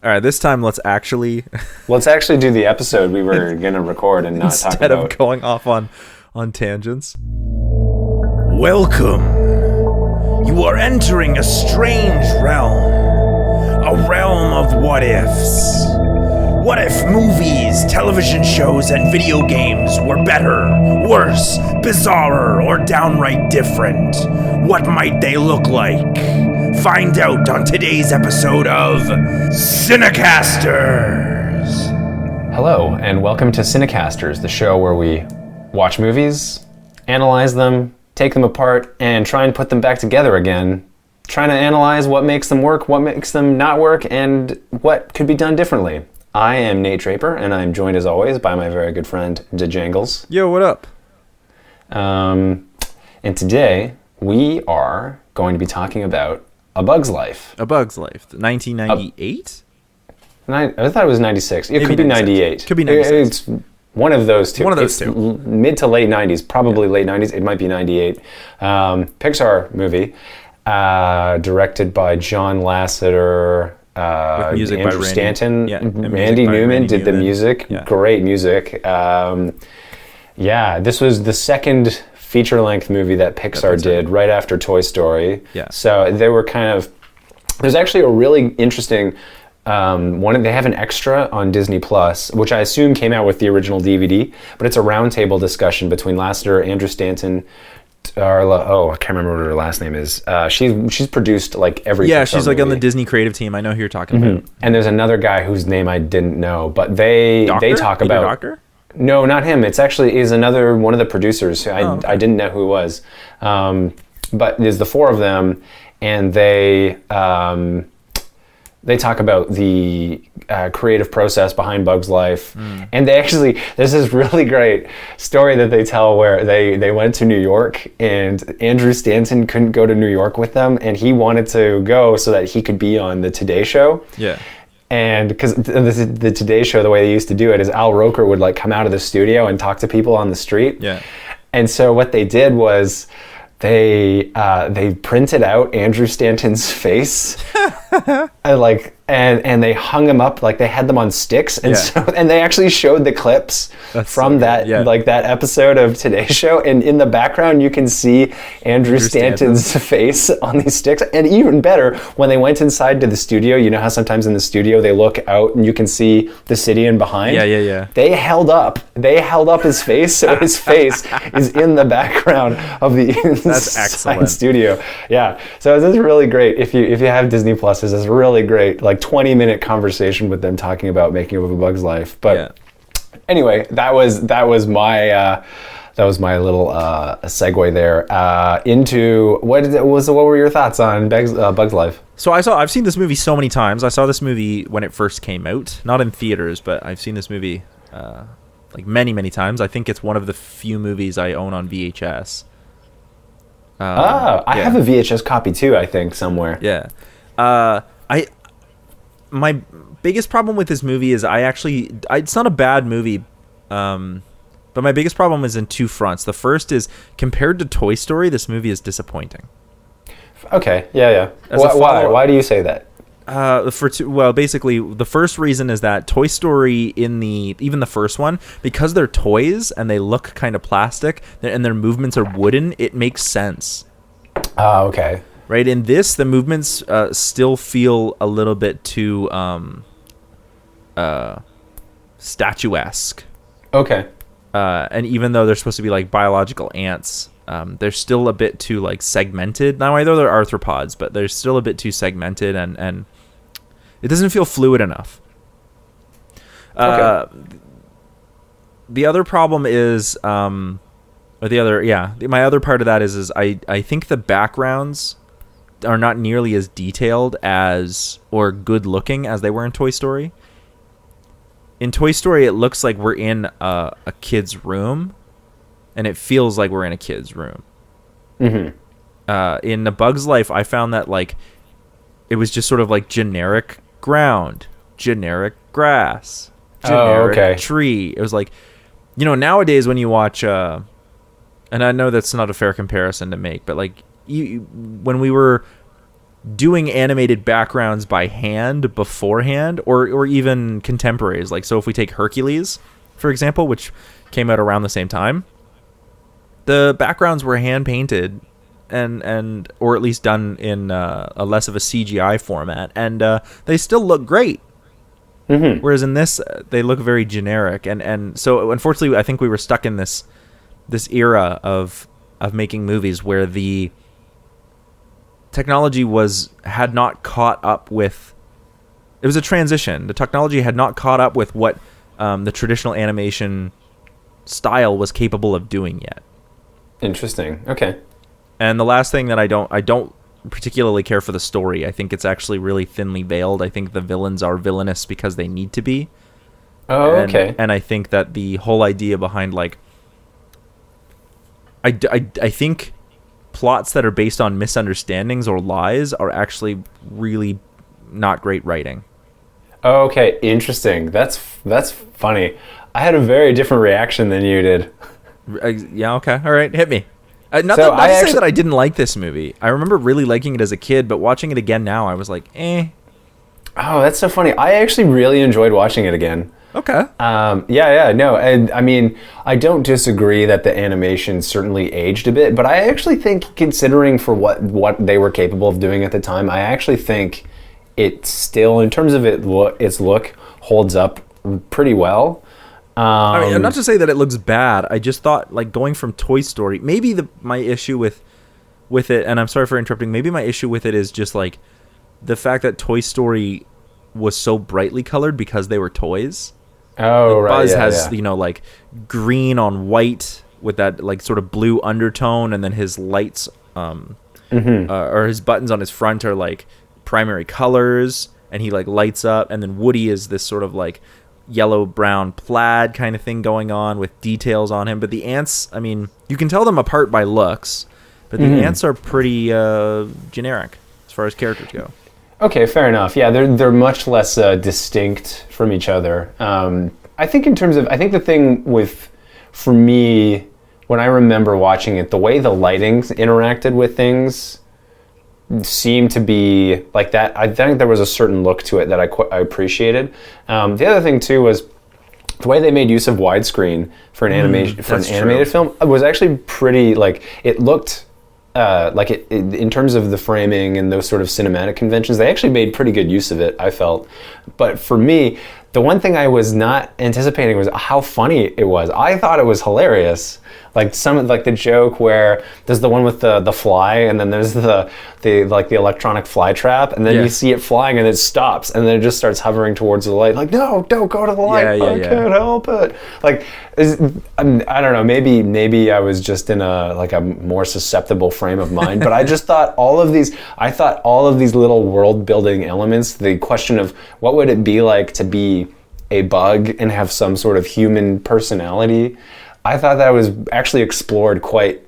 All right, this time let's actually Let's actually do the episode we were going to record and not talk instead about. of going off on tangents. Welcome. You are entering a strange realm. A realm of what ifs. What if movies, television shows, and video games were better, worse, bizarrer, or downright different? What might they look like? Find out on today's episode of CineCasters. Hello, and welcome to CineCasters, the show where we watch movies, analyze them, take them apart, and try and put them back together again. Trying to analyze what makes them work, what makes them not work, and what could be done differently. I am Nate Draper, and I'm joined as always by my very good friend, Janglez. Yo, what up? And today we are going to be talking about A Bug's Life. A Bug's Life, 1998? I thought it was 96. It could be 98. Could be 96. It's one of those two. One of those it's two. Mid to late 90s, probably late 90s. It might be 98. Pixar movie, directed by John Lasseter. With music Andrew by Randy. Stanton. Yeah, and music Randy by Newman Randy did the Newman. music. Yeah. Great music. This was the second feature-length movie that Pixar did right after Toy Story. Yeah. So they were there's actually a really interesting they have an extra on Disney Plus, which I assume came out with the original DVD, but it's a roundtable discussion between Lasseter, Andrew Stanton, I can't remember what her last name is. She's produced like every Yeah, Pixar she's like on the movie. Disney creative team. I know who you're talking about. And there's another guy whose name I didn't know, but they talk Peter about Doctor? No, not him. It's actually is another one of the producers. I didn't know who it was, but there's the four of them, and they talk about the creative process behind Bug's Life. And there's this really great story that they tell where they went to New York and Andrew Stanton couldn't go to New York with them, and he wanted to go so that he could be on the Today Show. Yeah. And because the Today Show, the way they used to do it is Al Roker would like come out of the studio and talk to people on the street. Yeah. And so what they did was they printed out Andrew Stanton's face and they hung him up, like they had them on sticks, and and they actually showed the clips from that episode of Today Show, and in the background you can see Andrew Stanton's face on these sticks. And even better, when they went inside to the studio, you know how sometimes in the studio they look out and you can see the city in behind? Yeah. They held up his face, so his face is in the background of the That's excellent. studio. Yeah, so this is really great. If you have Disney Plus, this is really great, like 20-minute conversation with them talking about making of A Bug's Life. But anyway, that was my little segue there into what were your thoughts on Bug's Life? So I've seen this movie so many times. I saw this movie when it first came out, not in theaters, but I've seen this movie like many times. I think it's one of the few movies I own on VHS. I have a VHS copy too, I think, somewhere. Yeah. My biggest problem with this movie is it's not a bad movie, but my biggest problem is in two fronts. The first is, compared to Toy Story, this movie is disappointing. Okay, yeah. Why do you say that? Basically, the first reason is that Toy Story, even the first one, because they're toys and they look kind of plastic and their movements are wooden, it makes sense. Okay. Right, in this, the movements still feel a little bit too statuesque. Okay. And even though they're supposed to be like biological ants, they're still a bit too like segmented. Now I know they're arthropods, but they're still a bit too segmented, and it doesn't feel fluid enough. Okay. The other problem is, my other part of that is I think the backgrounds are not nearly as detailed or good looking as they were in Toy Story. In Toy Story, it looks like we're in a kid's room, and it feels like we're in a kid's room. Mm-hmm. In A Bug's Life, I found that like it was just sort of like generic ground, generic grass, generic tree. It was like, nowadays when you watch, and I know that's not a fair comparison to make, but like when we were doing animated backgrounds by hand beforehand, or even contemporaries. Like, so if we take Hercules, for example, which came out around the same time, the backgrounds were hand painted and or at least done in a less of a CGI format, and they still look great. Mm-hmm. Whereas in this, they look very generic, and so unfortunately, I think we were stuck in this era of making movies where the technology had not caught up with. It was a transition. The technology had not caught up with what the traditional animation style was capable of doing yet. Interesting. Okay. And the last thing that I don't particularly care for the story. I think it's actually really thinly veiled. I think the villains are villainous because they need to be. Oh, okay. And I think that the whole idea behind, like, I think plots that are based on misunderstandings or lies are actually really not great writing. Oh, okay. Interesting. That's funny. I had a very different reaction than you did. Yeah. Okay. All right. Hit me. Not to say that I didn't like this movie. I remember really liking it as a kid, but watching it again now, I was like, eh. Oh, that's so funny. I actually really enjoyed watching it again. Okay. No, and I mean, I don't disagree that the animation certainly aged a bit, but I actually think, considering for what they were capable of doing at the time, I actually think it still, in terms of its look, holds up pretty well. I mean, not to say that it looks bad. I just thought, like, going from Toy Story, maybe my issue with it, and I'm sorry for interrupting, maybe my issue with it is just, like, the fact that Toy Story was so brightly colored because they were toys. Oh, like, right. Buzz has, like, green on white with that, like, sort of blue undertone, and then his lights, or his buttons on his front are, like, primary colors, and he, like, lights up, and then Woody is this sort of, like, yellow-brown plaid kind of thing going on with details on him. But the ants, I mean, you can tell them apart by looks, but the ants are pretty generic as far as characters go. Okay, fair enough. Yeah, they're much less distinct from each other. I think the thing for me, when I remember watching it, the way the lighting interacted with things seemed to be like that. I think there was a certain look to it that I appreciated. The other thing too was the way they made use of widescreen for an animated film was actually pretty, like, it looked like it in terms of the framing and those sort of cinematic conventions, they actually made pretty good use of it, I felt. But for me, the one thing I was not anticipating was how funny it was. I thought it was hilarious. Like the joke where there's the one with the fly, and then there's the electronic fly trap, and then you see it flying and it stops, and then it just starts hovering towards the light. Like, no, don't go to the light. I can't help it. Like, I don't know. Maybe I was just in a more susceptible frame of mind. But I just thought all of these little world building elements. The question of what would it be like to be a bug and have some sort of human personality, I thought that was actually explored quite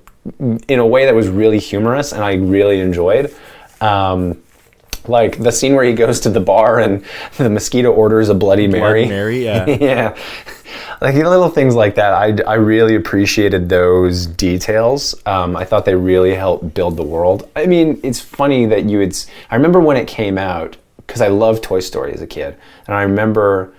in a way that was really humorous, and I really enjoyed. Like the scene where he goes to the bar and the mosquito orders a Bloody Mary. Bloody Mary, yeah. Yeah. Like, little things like that. I really appreciated those details. I thought they really helped build the world. I mean, it's funny that I remember when it came out, because I loved Toy Story as a kid, and I remember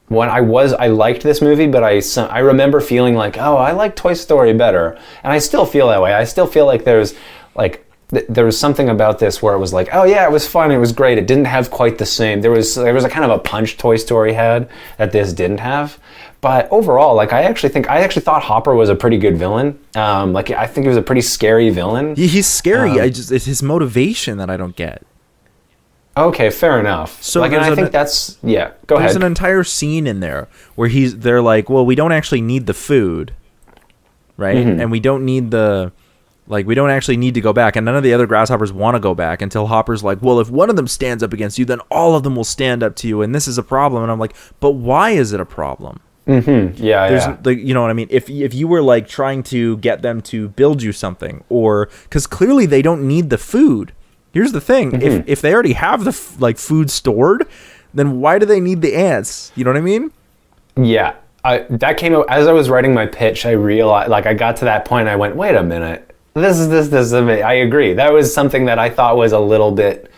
when I liked this movie, but I remember feeling like, oh, I like Toy Story better. And I still feel that way. I still feel like there was something about this where it was like, oh yeah, it was fun, it was great. It didn't have quite the same. There was a kind of a punch Toy Story had that this didn't have. But overall, like, I actually thought Hopper was a pretty good villain. I think he was a pretty scary villain. He's scary. It's his motivation that I don't get. Okay, fair enough. So, go ahead. There's an entire scene in there where they're like, well, we don't actually need the food, right? Mm-hmm. And we don't actually need to go back. And none of the other grasshoppers want to go back until Hopper's like, well, if one of them stands up against you, then all of them will stand up to you, and this is a problem. And I'm like, but why is it a problem? Mm-hmm. Yeah. You know what I mean? If you were like trying to get them to build you something, or because clearly they don't need the food. Here's the thing: if they already have the food stored, then why do they need the ants? You know what I mean? Yeah, that came up as I was writing my pitch. I realized, like, I got to that point, and I went, "Wait a minute, this is." I agree. That was something that I thought was a little bit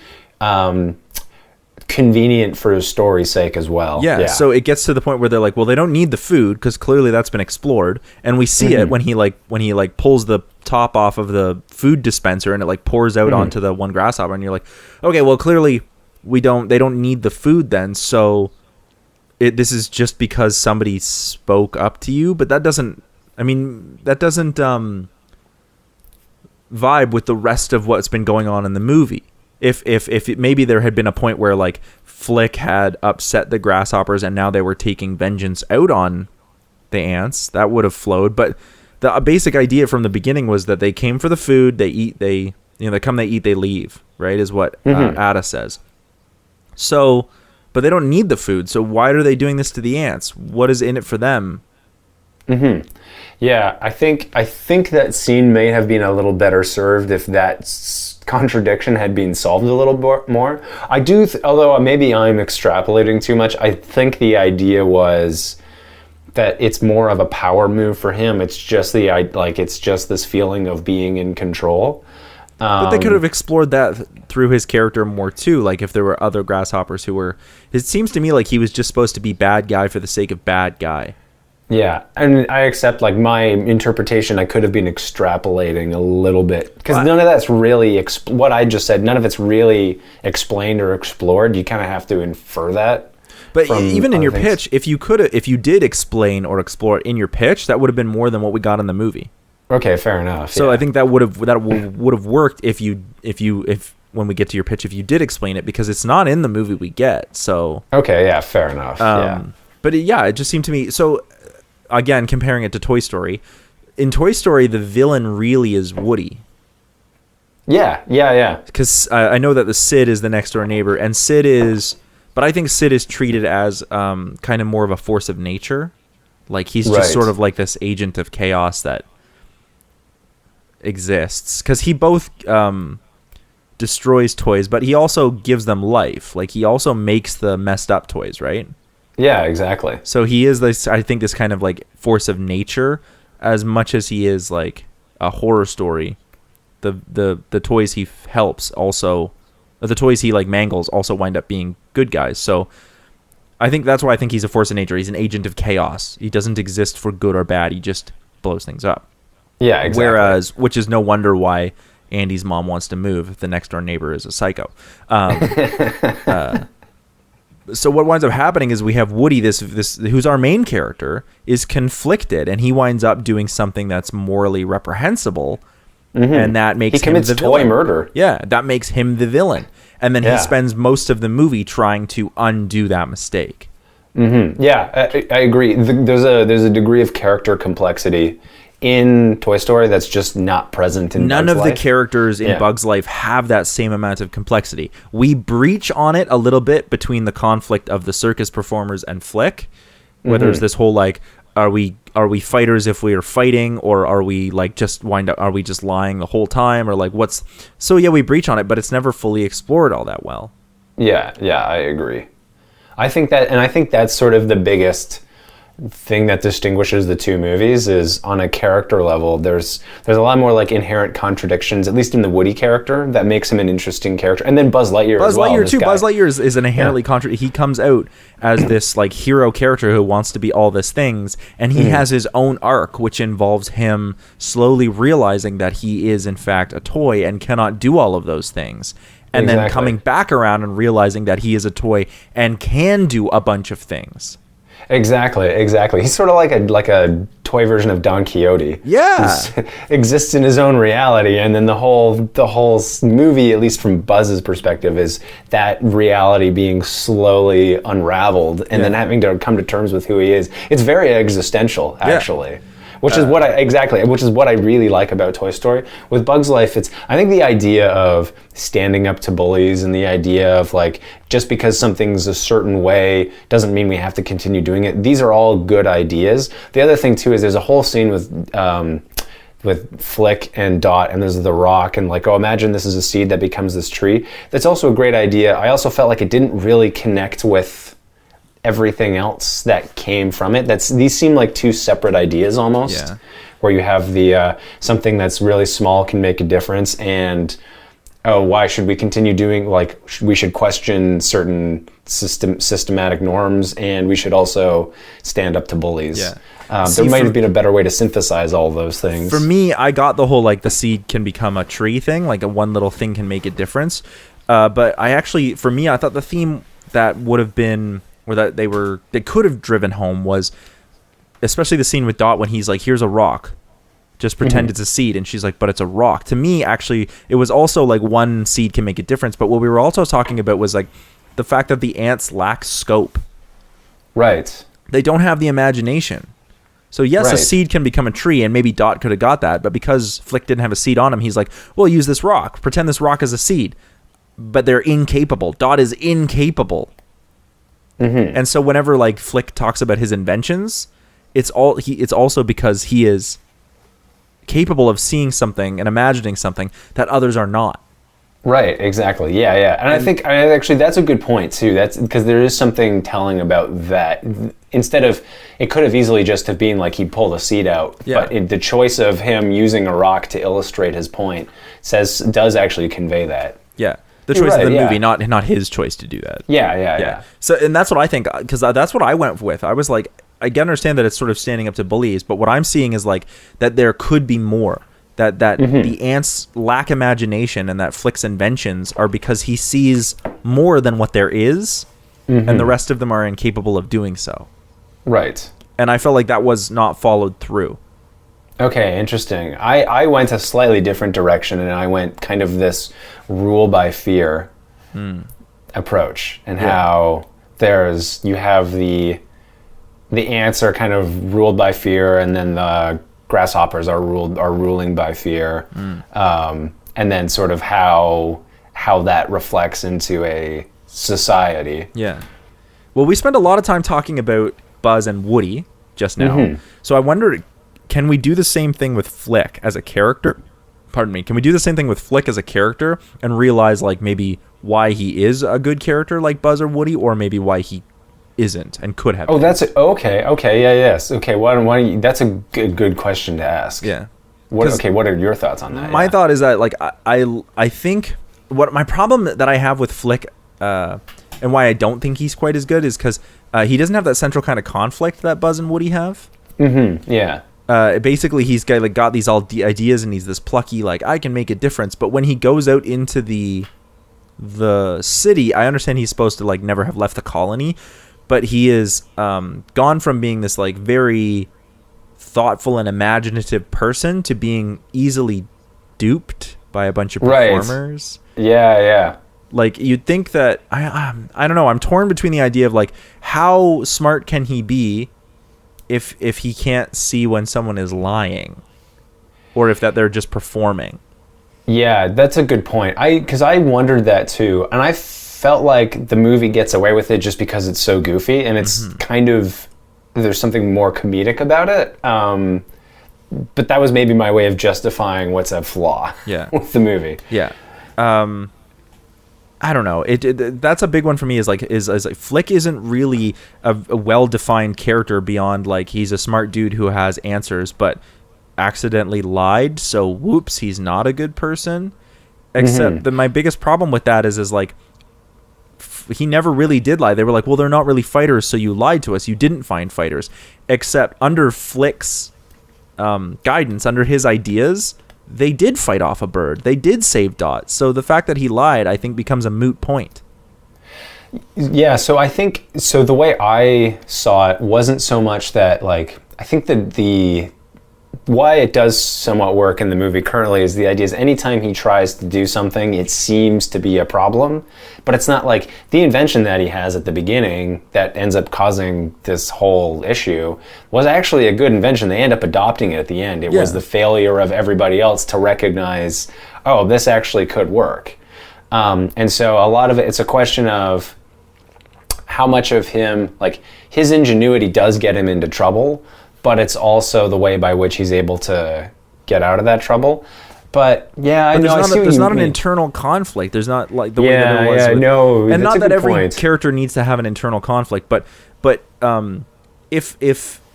convenient for story's sake as well. Yeah, so it gets to the point where they're like, well, they don't need the food because clearly that's been explored, and we see it when he pulls the top off of the food dispenser and it like pours out onto the one grasshopper, and you're like, okay, well, clearly they don't need the food then, so this is just because somebody spoke up to you, but that doesn't vibe with the rest of what's been going on in the movie. If maybe there had been a point where like Flick had upset the grasshoppers and now they were taking vengeance out on the ants, that would have flowed. But the basic idea from the beginning was that they came for the food, they eat, they come, they eat, they leave, right? Is what Ada says. So, but they don't need the food. So why are they doing this to the ants? What is in it for them? Yeah, I think that scene may have been a little better served if that contradiction had been solved a little more. I do, although maybe I'm extrapolating too much, I think the idea was that it's more of a power move for him. It's just it's just this feeling of being in control. But they could have explored that through his character more too. Like if there were other grasshoppers who were, it seems to me like he was just supposed to be bad guy for the sake of bad guy. Yeah, and I accept, like, my interpretation, I could have been extrapolating a little bit. Because none of that's really, what I just said, none of it's really explained or explored. You kind of have to infer that. But even in your pitch, if you did explain or explore it in your pitch, that would have been more than what we got in the movie. Okay, fair enough. So yeah. I think that would have worked if when we get to your pitch, if you did explain it, because it's not in the movie we get. So okay, yeah, fair enough. But it just seemed to me so. Again, comparing it to Toy Story, in Toy Story, the villain really is Woody. Yeah. Because I know that the Sid is the next door neighbor, and but I think Sid is treated as kind of more of a force of nature. Like he's just sort of like this agent of chaos that exists. Because he both destroys toys, but he also gives them life. Like he also makes the messed up toys, right? Yeah, exactly. So he is this, I think, this kind of like force of nature as much as he is like a horror story. The toys he helps also, the toys he like mangles also wind up being good guys. So I think that's why I think he's a force of nature. He's an agent of chaos. He doesn't exist for good or bad. He just blows things up. Yeah, exactly. Which is no wonder why Andy's mom wants to move if the next door neighbor is a psycho. So what winds up happening is we have Woody, this who's our main character, is conflicted, and he winds up doing something that's morally reprehensible, and that makes him the villain. He commits toy murder. Yeah, that makes him the villain, and then he spends most of the movie trying to undo that mistake. Yeah, I agree. There's a degree of character complexity in Toy Story that's just not present in None Bug's of Life. The characters in Bug's Life have that same amount of complexity. We breach on it a little bit between the conflict of the circus performers and Flick, where there's this whole like, are we fighters if we are fighting, or are we like are we just lying the whole time, or like what's? So yeah, we breach on it, but it's never fully explored all that well. Yeah, I agree. I think that's sort of the biggest thing that distinguishes the two movies is on a character level. There's a lot more like inherent contradictions, at least in the Woody character, that makes him an interesting character. And then Buzz Lightyear as well. Buzz Lightyear is an inherently he comes out as this like hero character who wants to be all these things, and he has his own arc, which involves him slowly realizing that he is in fact a toy and cannot do all of those things. And then coming back around and realizing that he is a toy and can do a bunch of things. Exactly. He's sort of like a toy version of Don Quixote. Yeah, he exists in his own reality, and then the whole movie, at least from Buzz's perspective, is that reality being slowly unraveled, and then having to come to terms with who he is. It's very existential, actually. Which is what I really like about Toy Story. With Bug's Life, I think the idea of standing up to bullies and the idea of like just because something's a certain way doesn't mean we have to continue doing it. These are all good ideas. The other thing too is there's a whole scene with Flick and Dot, and there's the rock, and like, oh, imagine this is a seed that becomes this tree. That's also a great idea. I also felt like it didn't really connect with everything else that came from it. These seem like two separate ideas almost, where you have the something that's really small can make a difference, and oh, why should we continue doing, like, we should question certain systematic norms, and we should also stand up to bullies. Yeah. There might have been a better way to synthesize all those things. For me, I got the whole, like, the seed can become a tree thing, like a one little thing can make a difference. But I thought the theme that would have been, or that they could have driven home was, especially the scene with Dot when he's like, here's a rock. Just pretend it's a seed. And she's like, but it's a rock. To me, actually, it was also like one seed can make a difference. But what we were also talking about was like the fact that the ants lack scope. Right. They don't have the imagination. So yes, a seed can become a tree, and maybe Dot could have got that, but because Flick didn't have a seed on him, he's like, well, use this rock. Pretend this rock is a seed. But they're incapable. Dot is incapable. And so whenever like Flick talks about his inventions, it's also because he is capable of seeing something and imagining something that others are not. Right, exactly. Yeah. And I think actually that's a good point too. That's because there is something telling about that. Instead of, it could have easily just have been like he pulled a seed out, but the choice of him using a rock to illustrate his point does actually convey that. Yeah. The choice of the movie, not his choice to do that. Yeah. So, and that's what I think, because that's what I went with. I was like, I can understand that it's sort of standing up to bullies, but what I'm seeing is like that there could be more. That the ants lack imagination, and that Flick's inventions are because he sees more than what there is, and the rest of them are incapable of doing so. Right. And I felt like that was not followed through. Okay, interesting. I went a slightly different direction, and I went kind of this rule by fear approach, and how you have the ants are kind of ruled by fear, and then the grasshoppers are ruling by fear, and then sort of how that reflects into a society. Yeah. Well, we spent a lot of time talking about Buzz and Woody just now, so I wondered, can we do the same thing with Flick as a character? Pardon me. Can we do the same thing with Flick as a character and realize like maybe why he is a good character like Buzz or Woody, or maybe why he isn't and could have been? Okay. That's a good question to ask. Yeah. What are your thoughts on that? My thought is that like I think what my problem that I have with Flick and why I don't think he's quite as good is because he doesn't have that central kind of conflict that Buzz and Woody have. Yeah. Basically he's got these ideas, and he's this plucky like I can make a difference, but when he goes out into the city, I understand he's supposed to like never have left the colony, but he is gone from being this like very thoughtful and imaginative person to being easily duped by a bunch of performers. Yeah. Like you'd think that I don't know. I'm torn between the idea of like how smart can he be if he can't see when someone is lying, or if that they're just performing. Yeah, that's a good point. Because I wondered that too, and I felt like the movie gets away with it just because it's so goofy, and it's kind of, there's something more comedic about it. But that was maybe my way of justifying what's a flaw with the movie. Yeah. I don't know. That's a big one for me. Is like Flick isn't really a well-defined character beyond like he's a smart dude who has answers, but accidentally lied. So whoops, he's not a good person. Except that my biggest problem with that is like he never really did lie. They were like, well, they're not really fighters, so you lied to us. You didn't find fighters. Except under Flick's guidance, under his ideas, they did fight off a bird. They did save Dot. So the fact that he lied, I think, becomes a moot point. Yeah, so I think, so the way I saw it wasn't so much that, like, I think that why it does somewhat work in the movie currently is the idea is anytime he tries to do something, it seems to be a problem. But it's not like the invention that he has at the beginning that ends up causing this whole issue was actually a good invention. They end up adopting it at the end. It was the failure of everybody else to recognize, oh, this actually could work. And so a lot of it's a question of how much of him, like his ingenuity does get him into trouble, but it's also the way by which he's able to get out of that trouble. But yeah, I know. There's not an internal conflict. There's not like the way that there was. Yeah, no. And not that every character needs to have an internal conflict, but if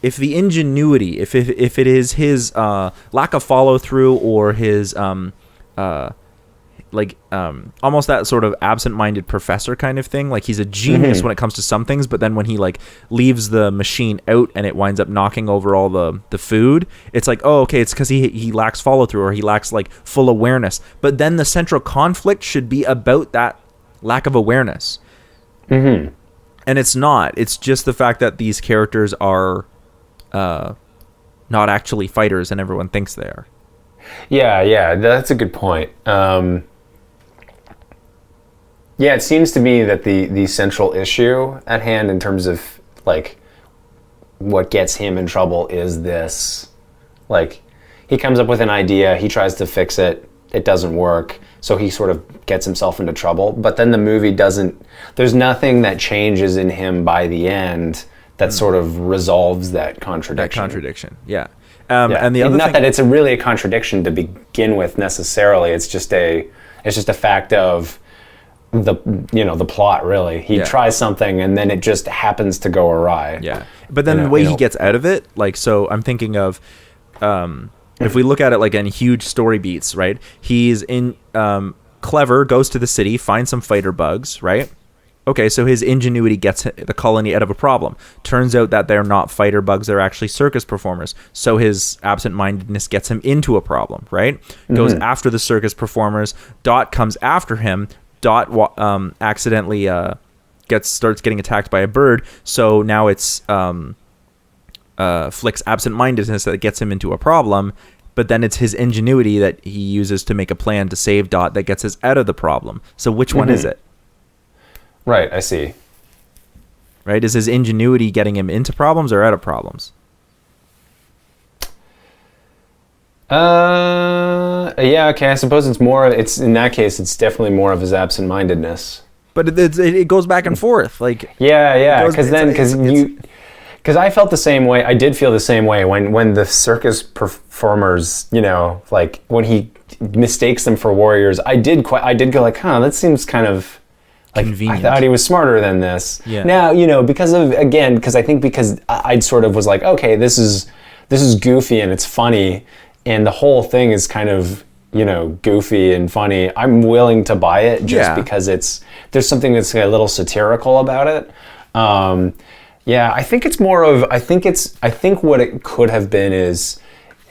the ingenuity, if it is his lack of follow through or his almost that sort of absent-minded professor kind of thing. Like he's a genius when it comes to some things, but then when he like leaves the machine out and it winds up knocking over all the food, it's like, oh, okay, it's because he lacks follow-through, or he lacks like full awareness. But then the central conflict should be about that lack of awareness. And it's not. It's just the fact that these characters are not actually fighters and everyone thinks they are. Yeah, that's a good point. Yeah, it seems to me that the central issue at hand in terms of like what gets him in trouble is this. Like, he comes up with an idea, he tries to fix it, it doesn't work, so he sort of gets himself into trouble. But then the movie doesn't, there's nothing that changes in him by the end that sort of resolves that contradiction. Yeah. And the other not thing, that it's really a contradiction to begin with necessarily. It's just a fact of the plot, really. He tries something and then it just happens to go awry. Yeah. But then the way he gets out of it, like, so I'm thinking of if we look at it like in huge story beats, right? He's clever, goes to the city, finds some fighter bugs, right? Okay, so his ingenuity gets the colony out of a problem. Turns out that they're not fighter bugs, they're actually circus performers. So his absent-mindedness gets him into a problem, right? Goes after the circus performers. Dot comes after him. Dot accidentally starts getting attacked by a bird. So now it's Flick's absent-mindedness that gets him into a problem. But then it's his ingenuity that he uses to make a plan to save Dot that gets us out of the problem. So which one is it? Right, I see. Right? Is his ingenuity getting him into problems or out of problems? Yeah, okay, I suppose it's in that case, it's definitely more of his absent-mindedness. But it goes back and forth. Like, yeah, because I felt the same way. I did feel the same way when the circus performers, like when he mistakes them for warriors. I did go like, that seems kind of like, convenient. I thought he was smarter than this. Yeah. Now, because I sort of was like, okay, this is goofy and it's funny, and the whole thing is kind of, goofy and funny. I'm willing to buy it just because there's something that's a little satirical about it. Yeah, I think it's more of, I think what it could have been is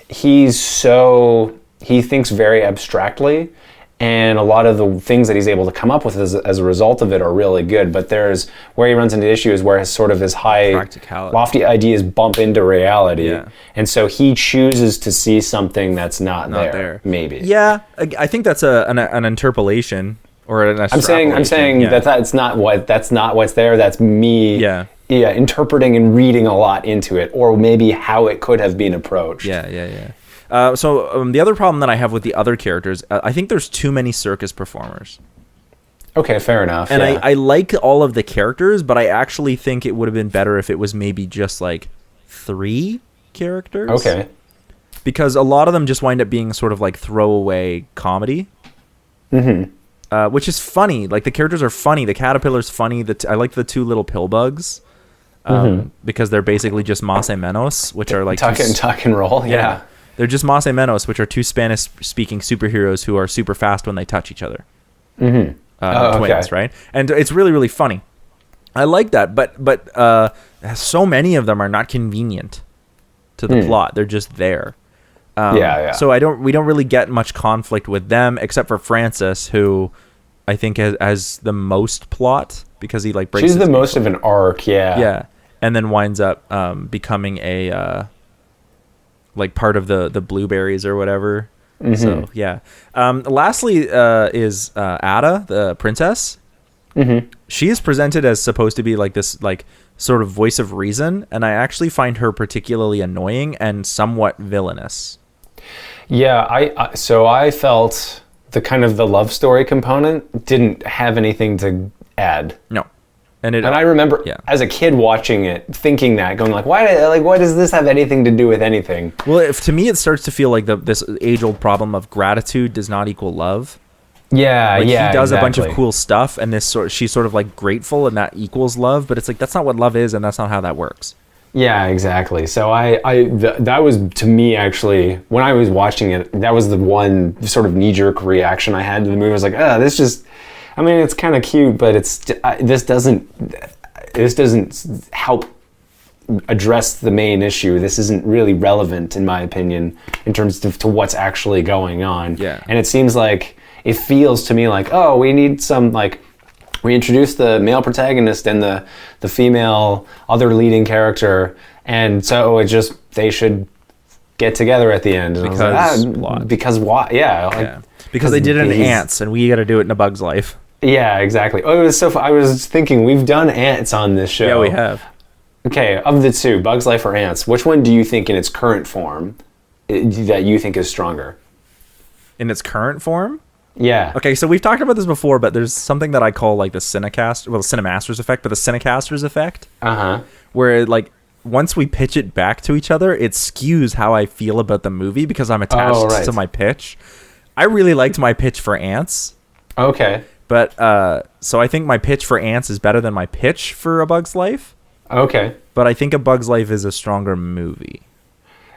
he thinks very abstractly, and a lot of the things that he's able to come up with as a result of it are really good. But there's where he runs into issues where his high, lofty ideas bump into reality. Yeah. And so he chooses to see something that's not there, maybe. Yeah, I think that's an interpolation or an extrapolation. I'm saying that's not what's there. That's me. Yeah, interpreting and reading a lot into it, or maybe how it could have been approached. Yeah. So the other problem that I have with the other characters, I think there's too many circus performers. Okay, fair enough. And I like all of the characters, but I actually think it would have been better if it was maybe just like 3 characters. Okay. Because a lot of them just wind up being sort of like throwaway comedy. Which is funny. Like, the characters are funny. The caterpillar's funny. I like the 2 little pill bugs. Because they're basically just más o menos, which are like... Tuck and roll, yeah. They're just más o menos, which are 2 Spanish-speaking superheroes who are super fast when they touch each other. Twins, right? And it's really, really funny. I like that, but so many of them are not convenient to the plot. They're just there. So we don't really get much conflict with them, except for Frances, who I think has the most plot, because he like breaks. She's the most of an arc, yeah, and then winds up becoming a like part of the blueberries or whatever. So yeah. Lastly, is Ada, the princess. She is presented as supposed to be like this like sort of voice of reason, and I actually find her particularly annoying and somewhat villainous. Yeah, I felt the kind of the love story component didn't have anything to add. No. And I remember as a kid watching it, thinking that, going like, why does this have anything to do with anything? Well, to me, it starts to feel like this age-old problem of gratitude does not equal love. Yeah, he does a bunch of cool stuff, and she's sort of like grateful, and that equals love. But it's like, that's not what love is, and that's not how that works. Yeah, exactly. So that was, to me, actually, when I was watching it, that was the one sort of knee-jerk reaction I had to the movie. I was like, this just, I mean, it's kind of cute, but this doesn't help address the main issue. This isn't really relevant, in my opinion, in terms of to what's actually going on. Yeah. And it seems like, it feels to me like, oh, we need some, like, we introduced the male protagonist and the female other leading character, and so they should get together at the end. And because why? Yeah, like, because they did it in Ants, and we got to do it in A Bug's Life. Yeah, exactly. Oh, it was so. I was thinking, we've done Ants on this show. Yeah, we have. Okay, of the two, Bug's Life or Ants, which one do you think in its current form that you think is stronger? In its current form? Yeah. Okay, so we've talked about this before, but there's something that I call like the CineMasters effect, but the CineCasters effect. Uh-huh. Where like once we pitch it back to each other, it skews how I feel about the movie because I'm attached to my pitch. I really liked my pitch for Ants. Okay. But so I think my pitch for Ants is better than my pitch for A Bug's Life. Okay. But I think A Bug's Life is a stronger movie.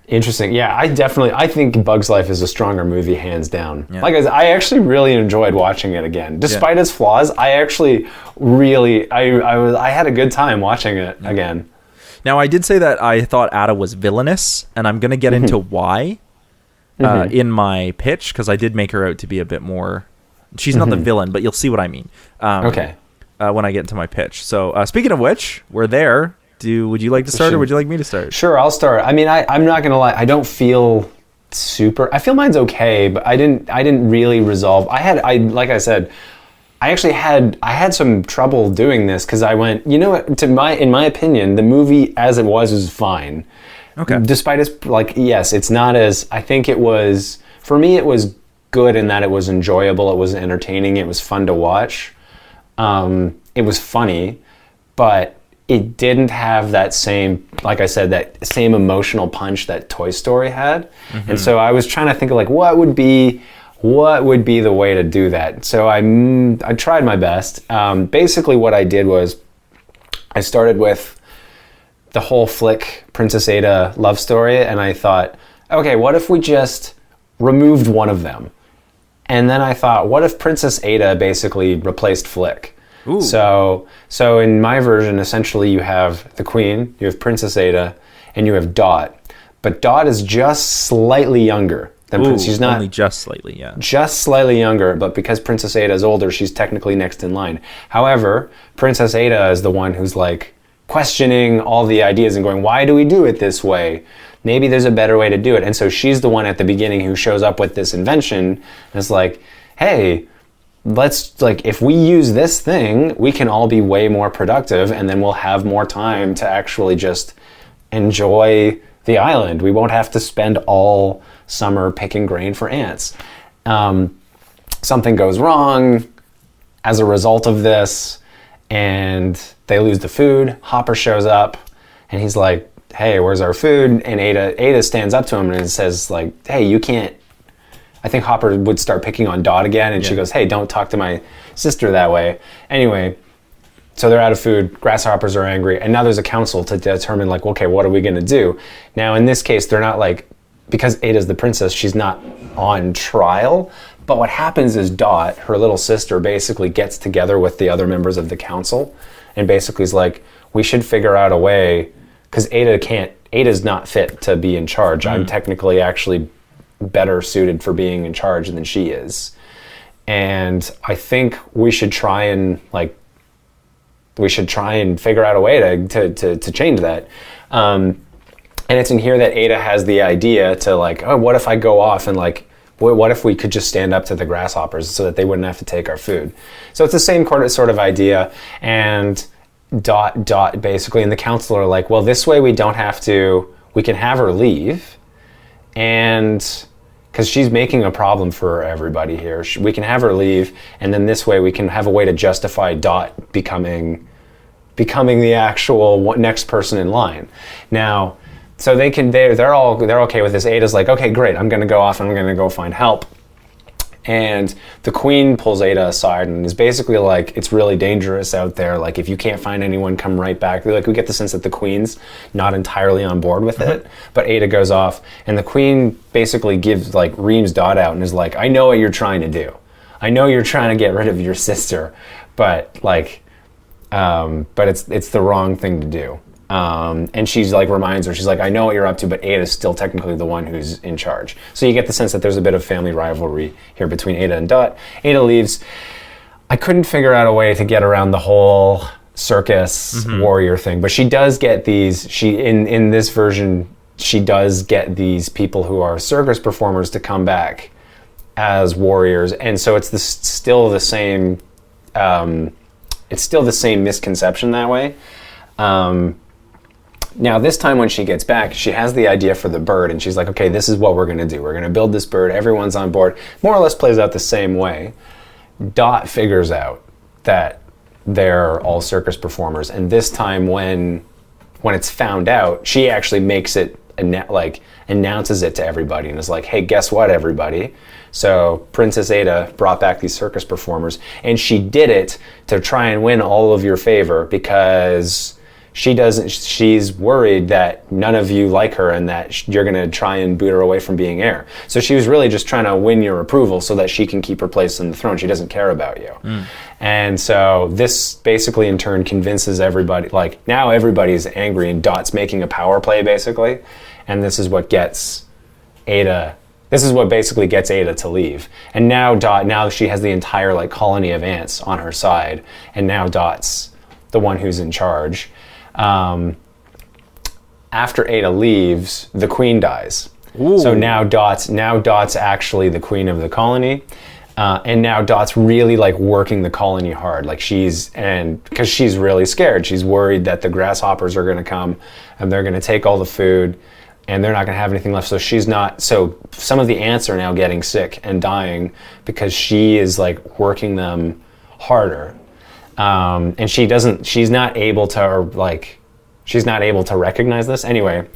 Interesting. Yeah, I think Bug's Life is a stronger movie, hands down. Yeah. Like I actually really enjoyed watching it again. Despite its flaws, I actually really, I had a good time watching it again. Now, I did say that I thought Ada was villainous, and I'm going to get into why in my pitch, because I did make her out to be a bit more... She's not the villain, but you'll see what I mean. Okay. When I get into my pitch. So, speaking of which, we're there. Would you like to start, or would you like me to start? Sure, I'll start. I mean, I'm not gonna lie. I don't feel super. I feel mine's okay, but I didn't really resolve. Like I said, I had some trouble doing this because I went. You know what? In my opinion, the movie as it was fine. Okay. Despite its yes, it's not as I think it was. For me, it was good in that it was enjoyable. It was entertaining. It was fun to watch. It was funny, but it didn't have that same, like I said, that same emotional punch that Toy Story had. Mm-hmm. And so I was trying to think of like, what would be the way to do that? So I tried my best. Basically what I did was I started with the whole flick Princess Ada love story. And I thought, okay, what if we just removed one of them? And then I thought, what if Princess Ada basically replaced Flick? Ooh. So in my version, essentially you have the Queen, you have Princess Ada, and you have Dot. But Dot is just slightly younger than Princess. She's not only just slightly, yeah. Just slightly younger, but because Princess Ada is older, she's technically next in line. However, Princess Ada is the one who's like questioning all the ideas and going, why do we do it this way? Maybe there's a better way to do it. And so she's the one at the beginning who shows up with this invention and is like, hey, if we use this thing, we can all be way more productive, and then we'll have more time to actually just enjoy the island. We won't have to spend all summer picking grain for ants. Something goes wrong as a result of this, and they lose the food. Hopper shows up, and he's like, hey, where's our food? And Ada stands up to him and says, like, hey, you can't. I think Hopper would start picking on Dot again, and she goes, hey, don't talk to my sister that way. Anyway, so they're out of food, grasshoppers are angry, and now there's a council to determine, like, okay, what are we going to do? Now, in this case, they're not like, because Ada's the princess, she's not on trial, but what happens is Dot, her little sister, basically gets together with the other members of the council, and basically is like, we should figure out a way, because Ada's not fit to be in charge. I'm technically actually better suited for being in charge than she is. And I think we should try and figure out a way to change that. And it's in here that Ada has the idea to like, oh, what if I go off and like, what if we could just stand up to the grasshoppers so that they wouldn't have to take our food? So it's the same sort of idea. And Dot basically, and the council are like, well, this way we can have her leave, and because she's making a problem for everybody here, we can have her leave, and then this way we can have a way to justify Dot becoming the actual next person in line. Now, so they're okay with this. Ada's like, okay, great, I'm going to go off and I'm going to go find help. And the queen pulls Ada aside and is basically like, it's really dangerous out there. Like, if you can't find anyone, come right back. Like, we get the sense that the queen's not entirely on board with it, but Ada goes off, and the queen basically reams Dot out and is like, I know what you're trying to do. I know you're trying to get rid of your sister, but it's the wrong thing to do. And she's like, reminds her, she's like, I know what you're up to, but Ada's still technically the one who's in charge. So you get the sense that there's a bit of family rivalry here between Ada and Dot. Ada leaves. I couldn't figure out a way to get around the whole circus warrior thing, but she does get these, in this version, she does get these people who are circus performers to come back as warriors. And so it's still the same misconception that way. Now, this time when she gets back, she has the idea for the bird, and she's like, okay, this is what we're going to do. We're going to build this bird. Everyone's on board. More or less plays out the same way. Dot figures out that they're all circus performers, and this time when it's found out, she actually makes it, announces it to everybody and is like, hey, guess what, everybody? So Princess Ada brought back these circus performers, and she did it to try and win all of your favor because she's worried that none of you like her and that you're going to try and boot her away from being heir. So she was really just trying to win your approval so that she can keep her place in the throne. She doesn't care about you. And so this basically in turn convinces everybody, like, now everybody's angry and Dot's making a power play basically. And this is what gets Ada, this is what basically gets Ada to leave. And now she has the entire colony of ants on her side, and now Dot's the one who's in charge. After Ada leaves, the queen dies. Ooh. So now Dot's actually the queen of the colony, and now Dot's really working the colony hard. Because she's really scared. She's worried that the grasshoppers are going to come and they're going to take all the food, and they're not going to have anything left. So so some of the ants are now getting sick and dying because she is working them harder. And she's not able to recognize this. Anyway,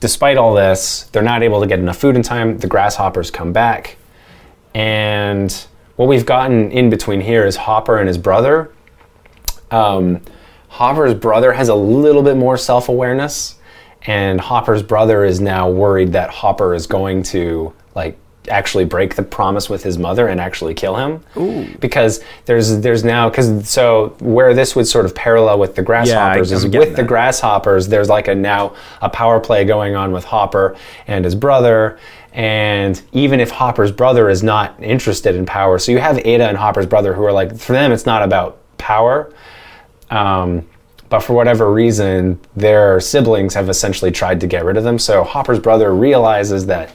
despite all this, they're not able to get enough food in time. The grasshoppers come back. And what we've gotten in between here is Hopper and his brother. Hopper's brother has a little bit more self-awareness, and Hopper's brother is now worried that Hopper is going to actually break the promise with his mother and actually kill him. Ooh. Because there's now, so where this would sort of parallel with the grasshoppers the grasshoppers, there's now a power play going on with Hopper and his brother. And even if Hopper's brother is not interested in power, so you have Ada and Hopper's brother who are for them it's not about power, but for whatever reason their siblings have essentially tried to get rid of them. So Hopper's brother realizes that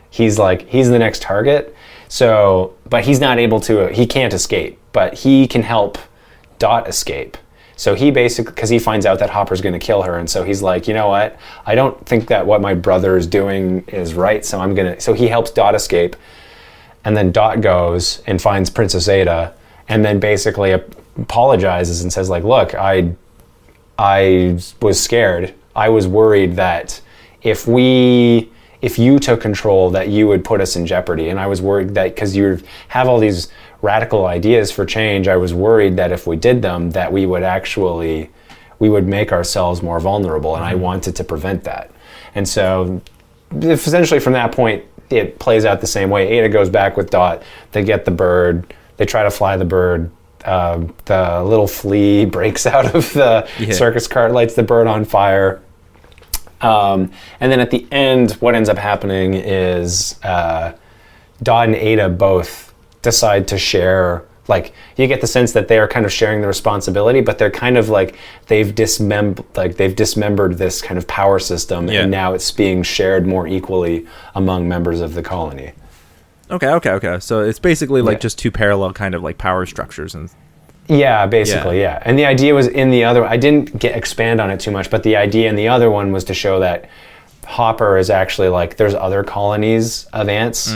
he's the next target. So, but he's not able to, he can't escape, but he can help Dot escape. So he basically, because he finds out that Hopper's going to kill her, and so he's like, you know what? I don't think that what my brother is doing is right, so he helps Dot escape, and then Dot goes and finds Princess Ada, and then basically apologizes and says look, I was scared. I was worried that if you took control, that you would put us in jeopardy. And I was worried that because you have all these radical ideas for change, I was worried that if we did them, that we would make ourselves more vulnerable. And I wanted to prevent that. And so essentially from that point, it plays out the same way. Ada goes back with Dot. They get the bird. They try to fly the bird. The little flea breaks out of the circus cart, lights the bird on fire. And then at the end, what ends up happening is Dot and Ada both decide to share. You get the sense that they are kind of sharing the responsibility, but they're kind of they've dismembered this kind of power system, and now it's being shared more equally among members of the colony. Okay. So it's basically just two parallel kind of power structures and. Yeah, basically, yeah. And the idea was in the other, I didn't expand on it too much, but the idea in the other one was to show that Hopper is actually there's other colonies of ants.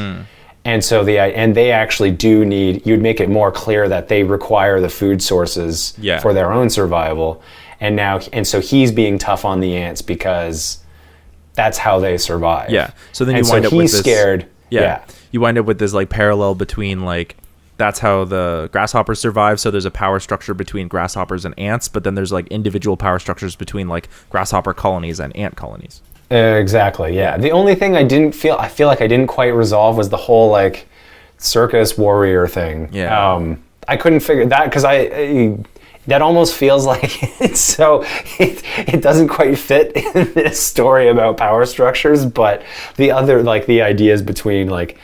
And so they actually do need, you'd make it more clear that they require the food sources for their own survival. And so he's being tough on the ants because that's how they survive. Yeah. So then you wind up with this. He's scared. Yeah. you wind up with this like parallel between like that's how the grasshoppers survive. So there's a power structure between grasshoppers and ants, but then there's like individual power structures between like grasshopper colonies and ant colonies. Exactly. Yeah. The only thing I feel like I didn't quite resolve was the whole like circus warrior thing. Yeah. I couldn't figure that because that almost feels like it doesn't quite fit in this story about power structures, but the other like the ideas between like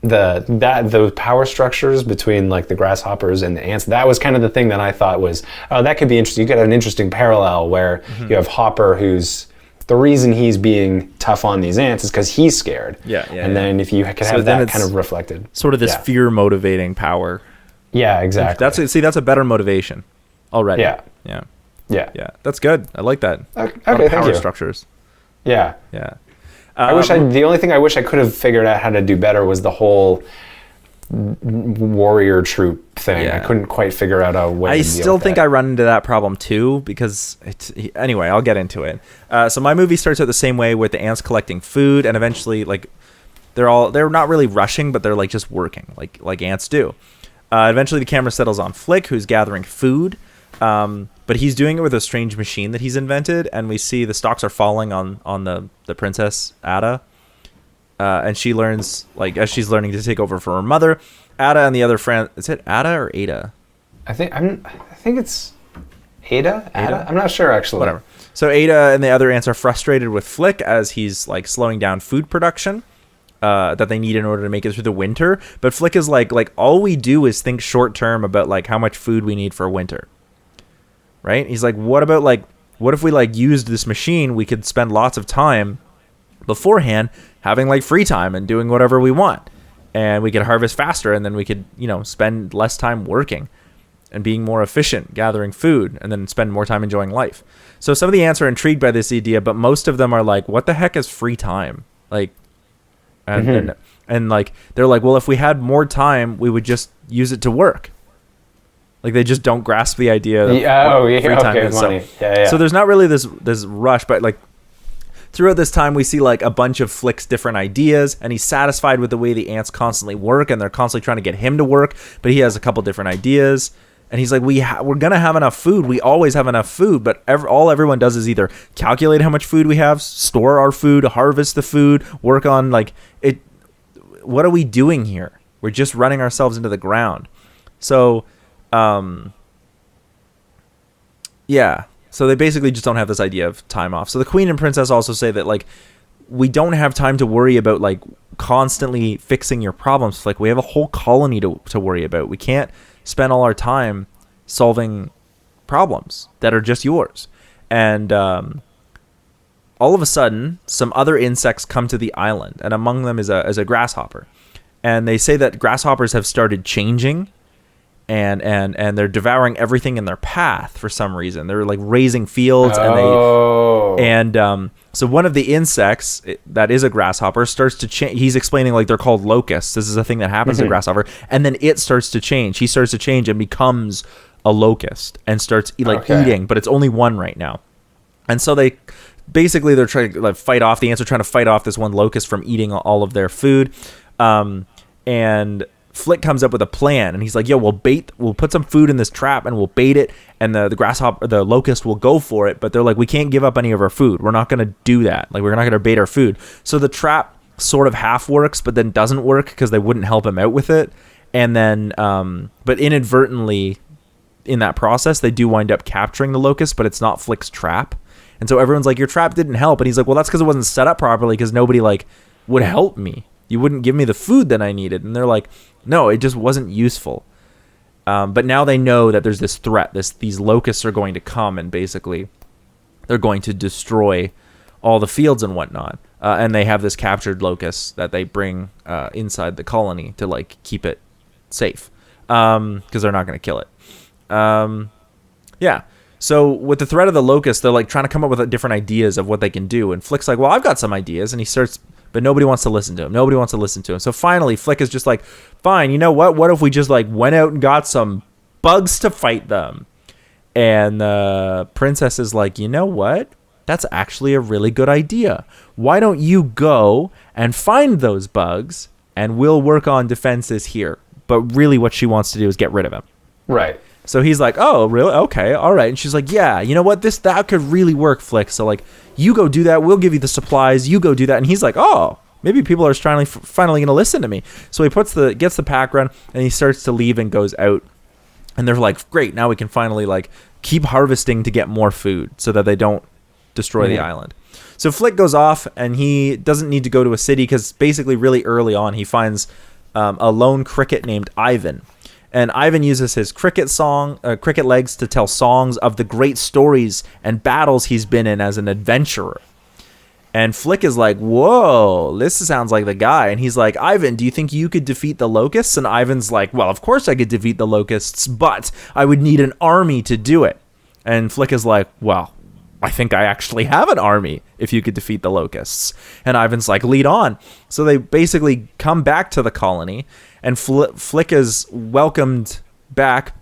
the power structures between like the grasshoppers and the ants, that was kind of the thing that I thought was, oh, that could be interesting. You could have an interesting parallel where you have Hopper, who's the reason he's being tough on these ants is because he's scared. And then if you could have that kind of reflected, sort of this fear motivating power. Yeah, exactly. That's a better motivation already. Yeah. That's good. I like that. Okay, thank power you. Structures. Yeah. The only thing I wish I could have figured out how to do better was the whole warrior troop thing. I couldn't quite figure out a way. I still think I run into that problem too because anyway, I'll get into it. So my movie starts out the same way with the ants collecting food, and eventually like they're not really rushing, but they're like just working like ants do. Eventually the camera settles on Flick, who's gathering food. But he's doing it with a strange machine that he's invented, and we see the stalks are falling on the princess Ada, and she learns like as she's learning to take over for her mother. Ada and the other friend, is it Ada or Ada? I think it's Ada. I'm not sure actually. Whatever. So Ada and the other ants are frustrated with Flick as he's like slowing down food production that they need in order to make it through the winter. But Flick is like all we do is think short term about like how much food we need for winter. Right? He's like, what if we like used this machine? We could spend lots of time beforehand having like free time and doing whatever we want, and we could harvest faster, and then we could spend less time working and being more efficient gathering food, and then spend more time enjoying life. So some of the ants are intrigued by this idea, but most of them are like, what the heck is free time? Like, and like they're like, well, if we had more time, we would just use it to work. Like they just don't grasp the idea of free time is. So there's not really this rush, but like throughout this time we see like a bunch of Flick's different ideas, and he's satisfied with the way the ants constantly work, and they're constantly trying to get him to work, but he has a couple different ideas, and he's like, we're gonna have enough food. We always have enough food, but all everyone does is either calculate how much food we have, store our food, harvest the food, work on like it. What are we doing here? We're just running ourselves into the ground. So so they basically just don't have this idea of time off. So the queen and princess also say that like we don't have time to worry about like constantly fixing your problems. Like we have a whole colony to worry about. We can't spend all our time solving problems that are just yours. And all of a sudden some other insects come to the island, and among them is a grasshopper, and they say that grasshoppers have started changing. And they're devouring everything in their path for some reason. They're like raising fields, so one of the insects that is a grasshopper starts to change. He's explaining like they're called locusts. This is a thing that happens to grasshopper, and then it starts to change. He starts to change and becomes a locust and starts eating, but it's only one right now. And so they're trying to like fight off. The ants are trying to fight off this one locust from eating all of their food, and Flick comes up with a plan, and he's like, yo, we'll put some food in this trap and we'll bait it, and the locust will go for it. But they're like, we can't give up any of our food. We're not going to do that. Like, we're not going to bait our food. So the trap sort of half works, but then doesn't work because they wouldn't help him out with it. And then, but inadvertently in that process, they do wind up capturing the locust, but it's not Flick's trap. And so everyone's like, your trap didn't help. And he's like, well, that's because it wasn't set up properly, because nobody like would help me. You wouldn't give me the food that I needed. And they're like, no, it just wasn't useful. But now they know that there's this threat. These locusts are going to come, and basically they're going to destroy all the fields and whatnot. And they have this captured locust that they bring inside the colony to like keep it safe, because they're not going to kill it. So with the threat of the locust, they're like trying to come up with different ideas of what they can do. And Flick's like, well, I've got some ideas. And he starts, but nobody wants to listen to him. So finally, Flick is just like, fine, you know what? What if we just like went out and got some bugs to fight them? And the princess is like, you know what? That's actually a really good idea. Why don't you go and find those bugs and we'll work on defenses here. But really what she wants to do is get rid of him. Right. So he's like, oh, really? Okay, all right. And she's like, yeah, you know what? That could really work, Flick. So, like, you go do that. We'll give you the supplies. You go do that. And he's like, oh, maybe people are finally going to listen to me. So he gets the pack run, and he starts to leave and goes out. And they're like, great, now we can finally, like, keep harvesting to get more food so that they don't destroy the island. So Flick goes off, and he doesn't need to go to a city because basically really early on he finds a lone cricket named Ivan. And Ivan uses his cricket legs to tell songs of the great stories and battles he's been in as an adventurer. And Flick is like, whoa, this sounds like the guy. And he's like, Ivan, do you think you could defeat the locusts? And Ivan's like, well, of course I could defeat the locusts, but I would need an army to do it. And Flick is like, well, I think I actually have an army if you could defeat the locusts. And Ivan's like, lead on. So they basically come back to the colony, and Flick is welcomed back,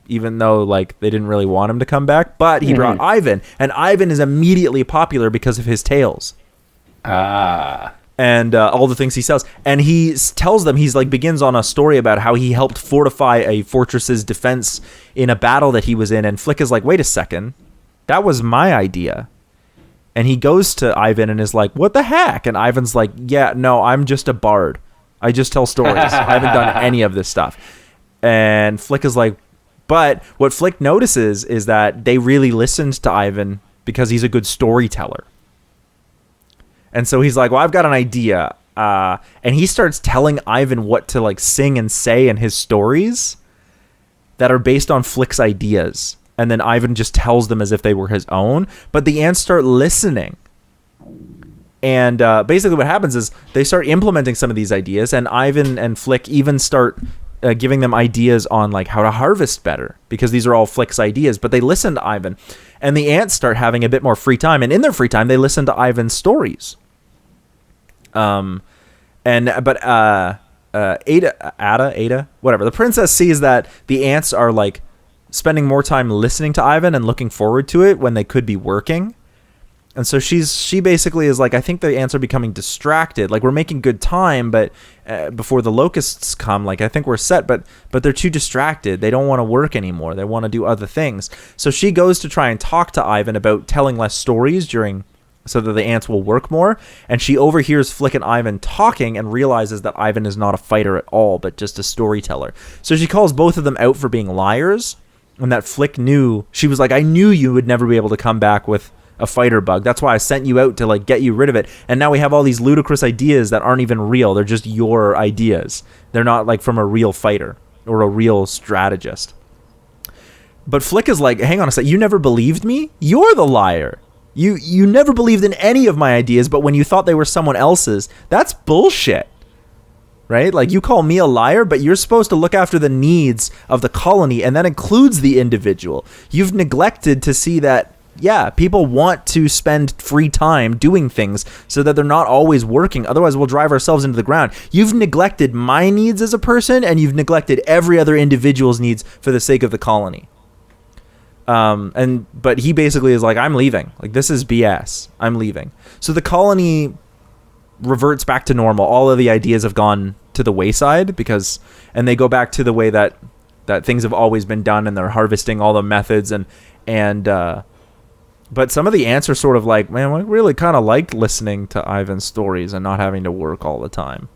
even though like they didn't really want him to come back. But he brought Ivan, and Ivan is immediately popular because of his tales. And all the things he sells. And he tells them, begins on a story about how he helped fortify a fortress's defense in a battle that he was in. And Flick is like, wait a second. That was my idea. And he goes to Ivan and is like, what the heck? And Ivan's like, yeah, no, I'm just a bard. I just tell stories. I haven't done any of this stuff. And Flick is like, but what Flick notices is that they really listened to Ivan because he's a good storyteller. And so he's like, well, I've got an idea. And he starts telling Ivan what to like sing and say in his stories that are based on Flick's ideas. And then Ivan just tells them as if they were his own. But the ants start listening. And basically what happens is they start implementing some of these ideas. And Ivan and Flick even start giving them ideas on like how to harvest better. Because these are all Flick's ideas. But they listen to Ivan. And the ants start having a bit more free time. And in their free time, they listen to Ivan's stories. Ada, whatever. The princess sees that the ants are like spending more time listening to Ivan and looking forward to it when they could be working. And so she basically is like, I think the ants are becoming distracted. Like, we're making good time, but before the locusts come, like, I think we're set, but they're too distracted. They don't want to work anymore. They want to do other things. So she goes to try and talk to Ivan about telling less stories so that the ants will work more. And she overhears Flick and Ivan talking and realizes that Ivan is not a fighter at all, but just a storyteller. So she calls both of them out for being liars. And that Flick knew, she was like, I knew you would never be able to come back with a fighter bug. That's why I sent you out to like get you rid of it. And now we have all these ludicrous ideas that aren't even real. They're just your ideas. They're not like from a real fighter or a real strategist. But Flick is like, hang on a sec, you never believed me? You're the liar. You never believed in any of my ideas, but when you thought they were someone else's, that's bullshit. Right? Like, you call me a liar, but you're supposed to look after the needs of the colony, and that includes the individual. You've neglected to see that, yeah, people want to spend free time doing things so that they're not always working. Otherwise, we'll drive ourselves into the ground. You've neglected my needs as a person, and you've neglected every other individual's needs for the sake of the colony. But he basically is like, I'm leaving. Like, this is BS. I'm leaving. So the colony reverts back to normal. All of the ideas have gone to the wayside and they go back to the way that things have always been done, and they're harvesting all the methods but some of the ants are sort of like, man, we really kind of liked listening to Ivan's stories and not having to work all the time.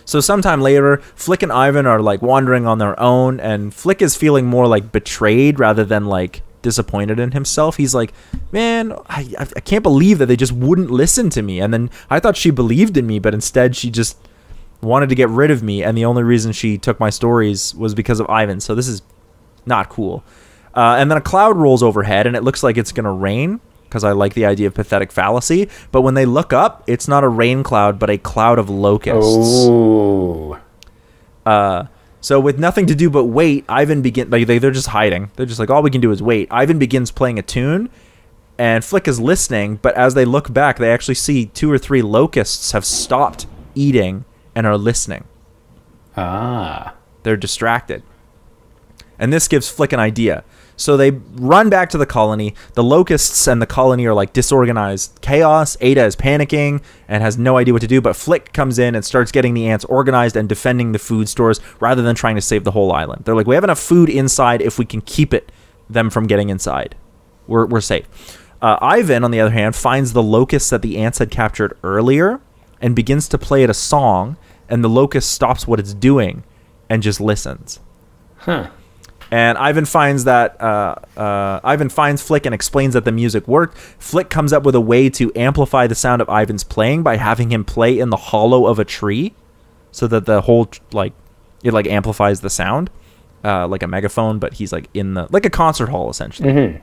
So sometime later, Flick and Ivan are like wandering on their own, and Flick is feeling more like betrayed rather than like disappointed in himself. He's like, man, I can't believe that they just wouldn't listen to me. And then I thought she believed in me, but instead she just wanted to get rid of me. And the only reason she took my stories was because of Ivan. So this is not cool. And then a cloud rolls overhead, and it looks like it's going to rain, because I like the idea of pathetic fallacy. But when they look up, it's not a rain cloud, but a cloud of locusts. Oh. So with nothing to do but wait, Ivan begins... Like, they're just hiding. They're just like, all we can do is wait. Ivan begins playing a tune, and Flick is listening, but as they look back, they actually see 2 or 3 locusts have stopped eating and are listening. Ah. They're distracted. And this gives Flick an idea. So they run back to the colony. The locusts and the colony are like disorganized chaos. Ada is panicking and has no idea what to do, but Flick comes in and starts getting the ants organized and defending the food stores rather than trying to save the whole island. They're like, we have enough food inside. If we can keep them from getting inside, we're safe. Ivan, on the other hand, finds the locusts that the ants had captured earlier and begins to play it a song, and the locust stops what it's doing and just listens. And Ivan finds Flick and explains that the music worked. Flick comes up with a way to amplify the sound of Ivan's playing by having him play in the hollow of a tree, so that the whole it amplifies the sound, like a megaphone. But he's like like a concert hall essentially. Mm-hmm.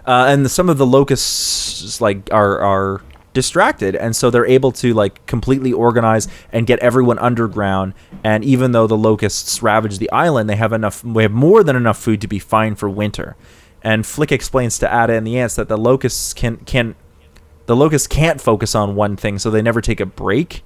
And some of the locusts are distracted, and so they're able to completely organize and get everyone underground. And even though the locusts ravage the island, we have more than enough food to be fine for winter. And Flick explains to Ada and the ants that the locusts can't focus on one thing, so they never take a break.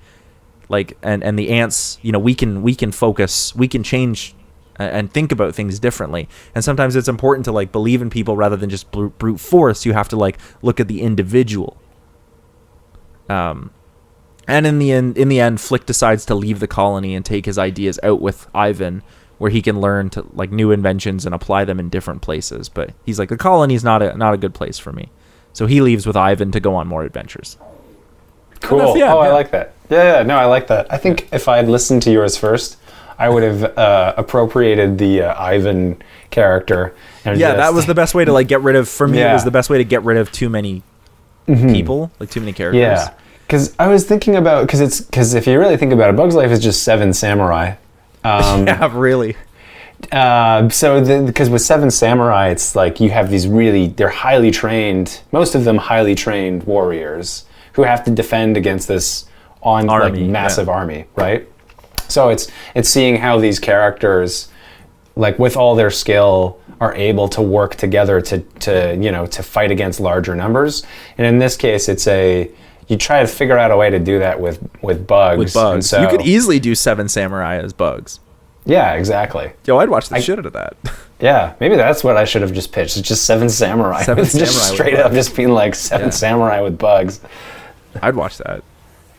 And the ants, we can focus, we can change and think about things differently. And sometimes it's important to believe in people rather than just brute force. You have to look at the individual. And in the end, Flick decides to leave the colony and take his ideas out with Ivan, where he can learn to new inventions and apply them in different places. But he's like, the colony is not a good place for me, so he leaves with Ivan to go on more adventures. Cool. I like that. Yeah. No, I like that. I think if I had listened to yours first, I would have appropriated the Ivan character. And that was the best way to get rid of. For me, it was the best way to get rid of too many people, too many characters. Yeah. Because I was thinking about, because if you really think about it, Bug's Life is just 7 samurai. Yeah, really. Because with 7 samurai, it's you have these they're highly trained, most of them highly trained warriors who have to defend against this massive army, right? So it's seeing how these characters, with all their skill, are able to work together to fight against larger numbers. And in this case, you try to figure out a way to do that with bugs. With bugs. And so, you could easily do 7 samurai as bugs. Yeah, exactly. Yo, I'd watch the shit out of that. Yeah, maybe that's what I should have just pitched. It's just 7 samurai. 7 samurai. Just straight up just being 7 samurai with bugs. I'd watch that.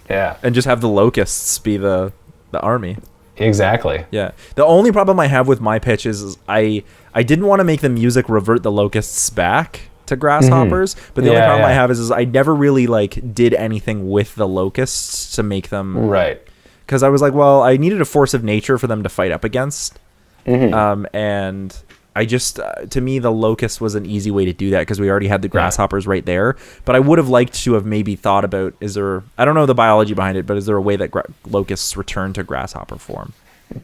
Yeah. And just have the locusts be the army. Exactly. Yeah. The only problem I have with my pitch is I didn't want to make the music revert the locusts back to grasshoppers, but the only problem I have is I never really did anything with the locusts to make them right, because I was I needed a force of nature for them to fight up against. And I just to me the locust was an easy way to do that because we already had the grasshoppers right there. But I would have liked to have maybe thought about, I don't know the biology behind it, but is there a way that locusts return to grasshopper form?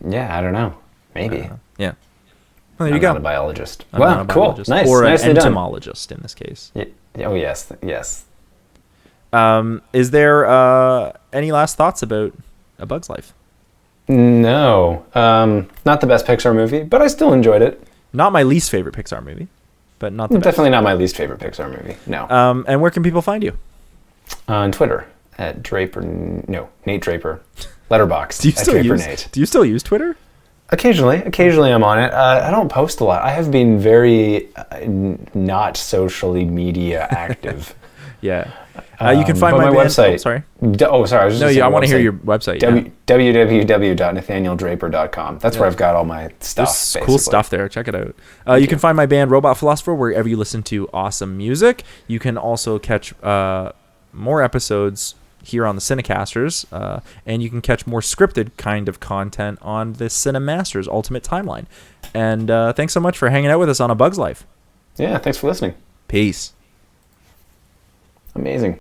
Yeah, I don't know, maybe. Yeah. Well, there you go. I'm not a biologist. Wow, cool. Nice. Or an entomologist in this case. Yeah. Oh, yes. Yes. Is there any last thoughts about A Bug's Life? No. Not the best Pixar movie, but I still enjoyed it. Not my least favorite Pixar movie, but not the best. Definitely not my least favorite Pixar movie. No. And where can people find you? On Twitter at Nate Draper. Letterboxd. Do you still use Twitter? Occasionally I'm on it. I don't post a lot. I have been very not socially media active. Yeah. You can find my website. Oh, sorry. I want to hear your website. www.nathanieldraper.com. That's where I've got all my stuff. There's cool stuff there. Check it out. You can find my band Robot Philosopher wherever you listen to awesome music. You can also catch more episodes here on the CineCasters, and you can catch more scripted kind of content on the CineMasters Ultimate Timeline. And thanks so much for hanging out with us on A Bug's Life. Yeah, thanks for listening. Peace. Amazing.